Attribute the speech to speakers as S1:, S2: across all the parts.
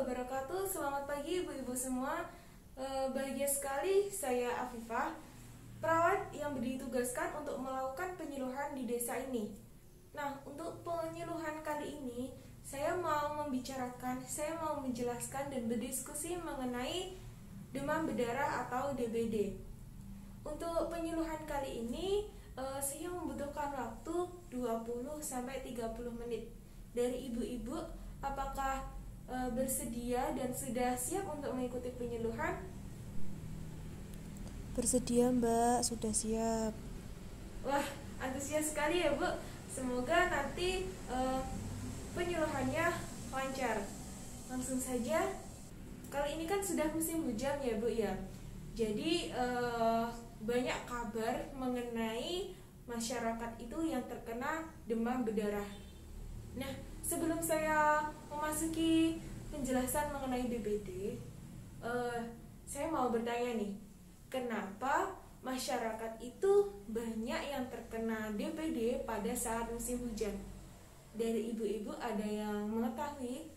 S1: wabarakatuh. Selamat pagi ibu-ibu semua. Bahagia sekali saya Afifah, perawat yang ditugaskan untuk melakukan penyuluhan di desa ini. Nah, untuk penyuluhan kali ini saya mau menjelaskan dan berdiskusi mengenai demam berdarah atau DBD. Untuk penyuluhan kali ini saya membutuhkan waktu 20-30 menit dari ibu-ibu. Apakah bersedia dan sudah siap untuk mengikuti penyuluhan?
S2: Bersedia Mbak, sudah siap.
S1: Wah, antusias sekali ya Bu. Semoga nanti penyuluhannya lancar. Langsung saja. Kali ini kan sudah musim hujan ya Bu ya. Jadi banyak kabar mengenai masyarakat itu yang terkena demam berdarah. Nah, sebelum saya memasuki penjelasan mengenai DBD, saya mau bertanya nih, kenapa masyarakat itu banyak yang terkena DBD pada saat musim hujan? Dari ibu-ibu ada yang mengetahui?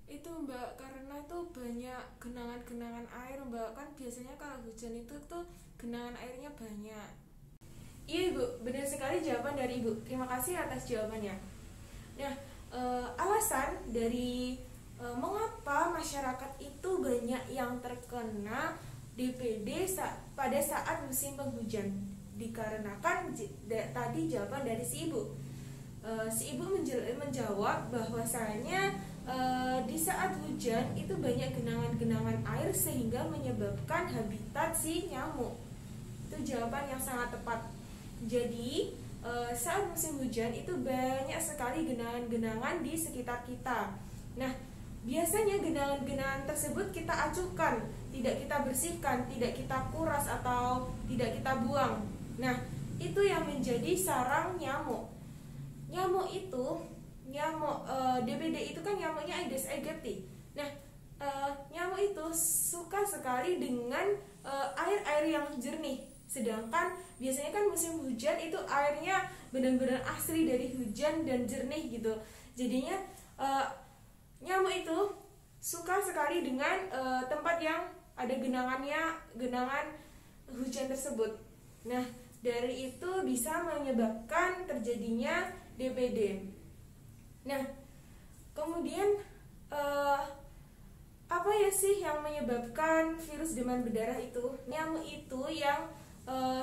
S1: Itu Mbak, karena tuh banyak genangan-genangan air Mbak. Kan biasanya kalau hujan itu tuh genangan airnya banyak. Iya Ibu, benar sekali jawaban dari Ibu. Terima kasih atas jawabannya. Nah, alasan dari mengapa masyarakat itu banyak yang terkena DBD pada saat musim penghujan, dikarenakan tadi jawaban dari si Ibu. Si Ibu menjawab bahwasanya di saat hujan itu banyak genangan-genangan air sehingga menyebabkan habitat si nyamuk. Itu jawaban yang sangat tepat. Jadi saat musim hujan itu banyak sekali genangan-genangan di sekitar kita. Nah, biasanya genangan-genangan tersebut kita acuhkan, tidak kita bersihkan, tidak kita kuras atau tidak kita buang. Nah, itu yang menjadi sarang nyamuk. DBD itu kan nyamuknya Aedes aegypti. Nah, nyamuk itu suka sekali dengan air-air yang jernih. Sedangkan biasanya kan musim hujan itu airnya benar-benar asli dari hujan dan jernih gitu. Jadinya nyamuk itu suka sekali dengan tempat yang ada genangan hujan tersebut. Nah, dari itu bisa menyebabkan terjadinya DBD. Nah, kemudian apa ya sih yang menyebabkan virus demam berdarah itu? Nyamuk itu yang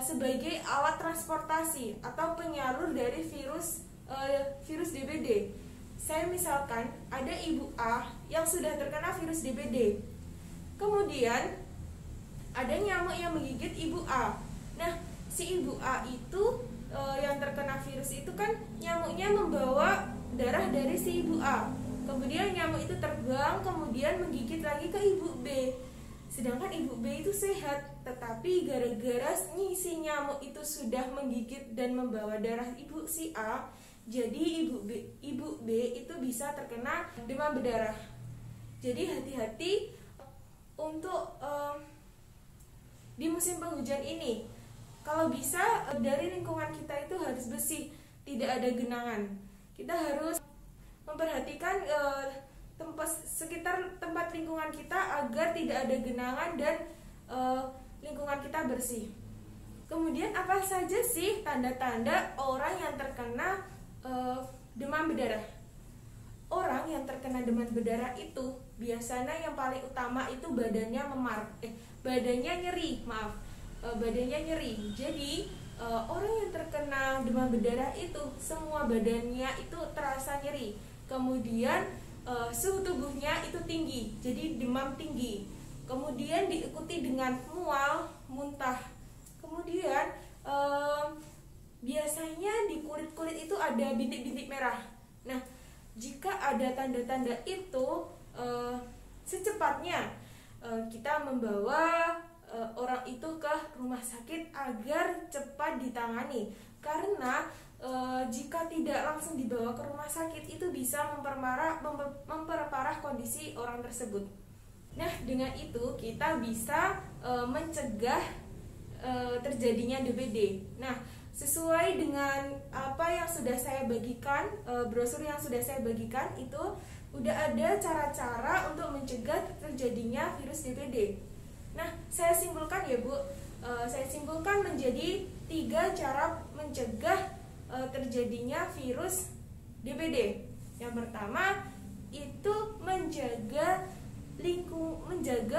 S1: sebagai alat transportasi atau penyalur dari virus DBD. Saya misalkan ada Ibu A yang sudah terkena virus DBD. Kemudian ada nyamuk yang menggigit Ibu A. Nah, si Ibu A itu yang terkena virus itu kan nyamuknya membawa darah dari si Ibu A. Kemudian nyamuk itu terbang kemudian menggigit lagi ke Ibu B. Sedangkan Ibu B itu sehat, tetapi gara-gara si nyamuk itu sudah menggigit dan membawa darah Ibu si A, jadi Ibu B itu bisa terkena demam berdarah. Jadi hati-hati untuk di musim penghujan ini. Kalau bisa dari lingkungan kita itu harus bersih, tidak ada genangan. Kita harus memperhatikan sekitar tempat lingkungan kita agar tidak ada genangan dan lingkungan kita bersih. Kemudian apa saja sih tanda-tanda orang yang terkena demam berdarah? Orang yang terkena demam berdarah itu biasanya yang paling utama itu badannya nyeri. Jadi orang yang terkena demam berdarah itu semua badannya itu terasa nyeri. Kemudian suhu tubuhnya itu tinggi, jadi demam tinggi. Kemudian diikuti dengan mual, muntah. Kemudian biasanya di kulit itu ada bintik-bintik merah. Nah, jika ada tanda-tanda itu, secepatnya kita membawa orang itu ke rumah sakit agar cepat ditangani. Karena jika tidak langsung dibawa ke rumah sakit itu bisa memperparah kondisi orang tersebut. Nah, dengan itu kita bisa mencegah terjadinya DBD. Nah, sesuai dengan apa yang sudah saya bagikan, brosur yang sudah saya bagikan itu udah ada cara-cara untuk mencegah terjadinya virus DBD. Nah, saya simpulkan ya Bu, saya simpulkan menjadi 3 cara mencegah terjadinya virus DBD. Yang pertama itu menjaga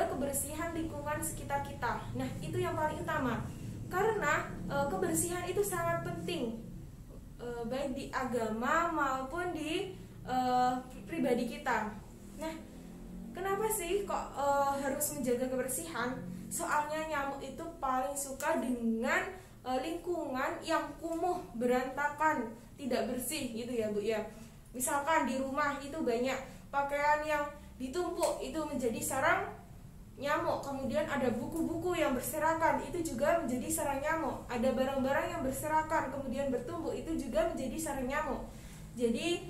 S1: kebersihan lingkungan sekitar kita. Nah, itu yang paling utama. Karena kebersihan itu sangat penting, baik di agama maupun di pribadi kita. Nah, kenapa sih kok harus menjaga kebersihan? Soalnya nyamuk itu paling suka dengan lingkungan yang kumuh, berantakan, tidak bersih gitu ya Bu ya. Misalkan di rumah itu banyak pakaian yang ditumpuk, itu menjadi sarang nyamuk. Kemudian ada buku-buku yang berserakan, itu juga menjadi sarang nyamuk. Ada barang-barang yang berserakan kemudian bertumpuk, itu juga menjadi sarang nyamuk. Jadi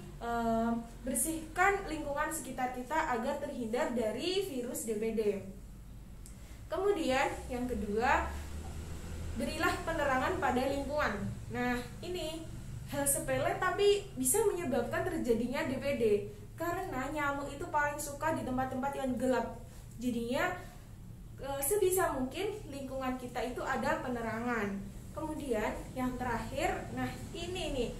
S1: bersihkan lingkungan sekitar kita agar terhindar dari virus DBD. Kemudian yang kedua, berilah penerangan pada lingkungan. Nah, ini hal sepele tapi bisa menyebabkan terjadinya DBD. Karena nyamuk itu paling suka di tempat-tempat yang gelap. Jadinya sebisa mungkin lingkungan kita itu ada penerangan. Kemudian yang terakhir, nah ini nih,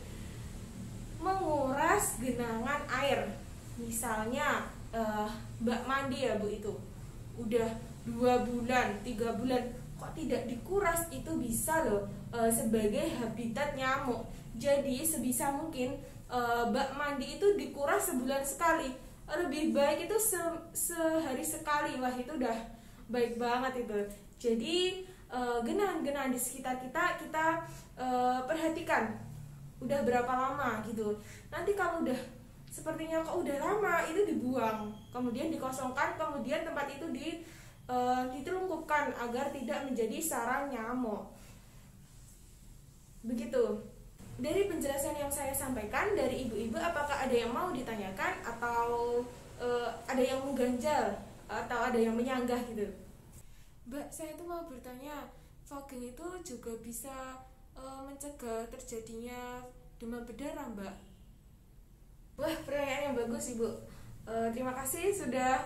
S1: menguras genangan air. Misalnya bak mandi ya Bu, itu udah 2 bulan, 3 bulan kok tidak dikuras, itu bisa loh sebagai habitat nyamuk. Jadi sebisa mungkin bak mandi itu dikuras sebulan sekali. Lebih baik itu sehari sekali. Wah, itu udah baik banget itu. Jadi genangan-genangan di sekitar kita perhatikan udah berapa lama gitu. Nanti kalau udah sepertinya kok udah lama, itu dibuang, kemudian dikosongkan, kemudian tempat itu ditelungkupkan agar tidak menjadi sarang nyamuk. Begitu. Dari penjelasan yang saya sampaikan dari ibu-ibu, apakah ada yang mau ditanyakan atau ada yang mengganjal atau ada yang menyanggah gitu? Mbak, saya tuh mau bertanya, fogging itu juga bisa mencegah terjadinya demam berdarah, Mbak? Wah, pertanyaan yang bagus Ibu. Terima kasih sudah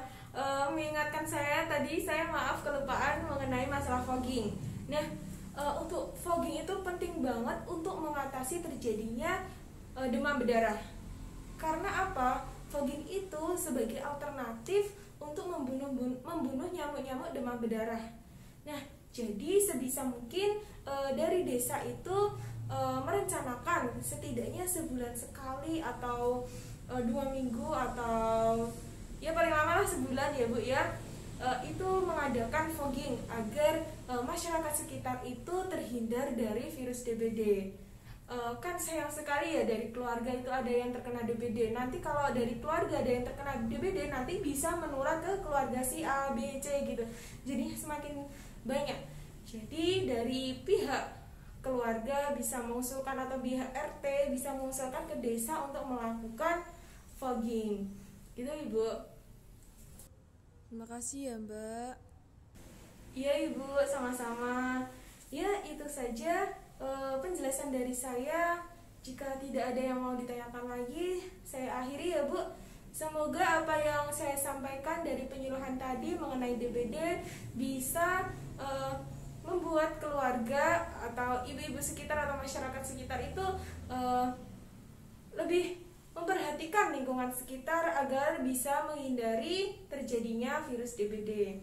S1: mengingatkan saya. Tadi saya maaf kelupaan mengenai masalah fogging. Nah, untuk fogging itu penting banget untuk mengatasi terjadinya demam berdarah. Karena apa? Fogging itu sebagai alternatif untuk membunuh nyamuk-nyamuk demam berdarah. Nah, jadi sebisa mungkin dari desa itu merencanakan setidaknya sebulan sekali atau 2 minggu atau ya paling lama lah sebulan ya Bu ya, itu mengadakan fogging agar masyarakat sekitar itu terhindar dari virus DBD. Kan sayang sekali ya, dari keluarga itu ada yang terkena DBD. Nanti kalau dari keluarga ada yang terkena DBD, nanti bisa menular ke keluarga si A, B, C gitu. Jadi semakin banyak. Jadi dari pihak keluarga bisa mengusulkan atau pihak RT bisa mengusulkan ke desa untuk melakukan fogging. Gitu Ibu.
S2: Terima kasih ya Mbak.
S1: Iya Ibu, sama-sama. Ya, itu saja penjelasan dari saya. Jika tidak ada yang mau ditanyakan lagi, saya akhiri ya Bu. Semoga apa yang saya sampaikan dari penyuluhan tadi mengenai DBD bisa membuat keluarga atau ibu-ibu sekitar atau masyarakat sekitar itu lebih memperhatikan lingkungan sekitar agar bisa menghindari terjadinya virus DBD.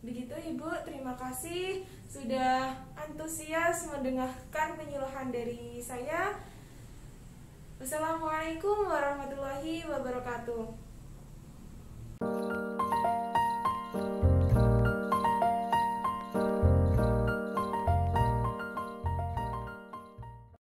S1: Begitu Ibu, terima kasih sudah antusias mendengarkan penyuluhan dari saya. Wassalamualaikum warahmatullahi wabarakatuh.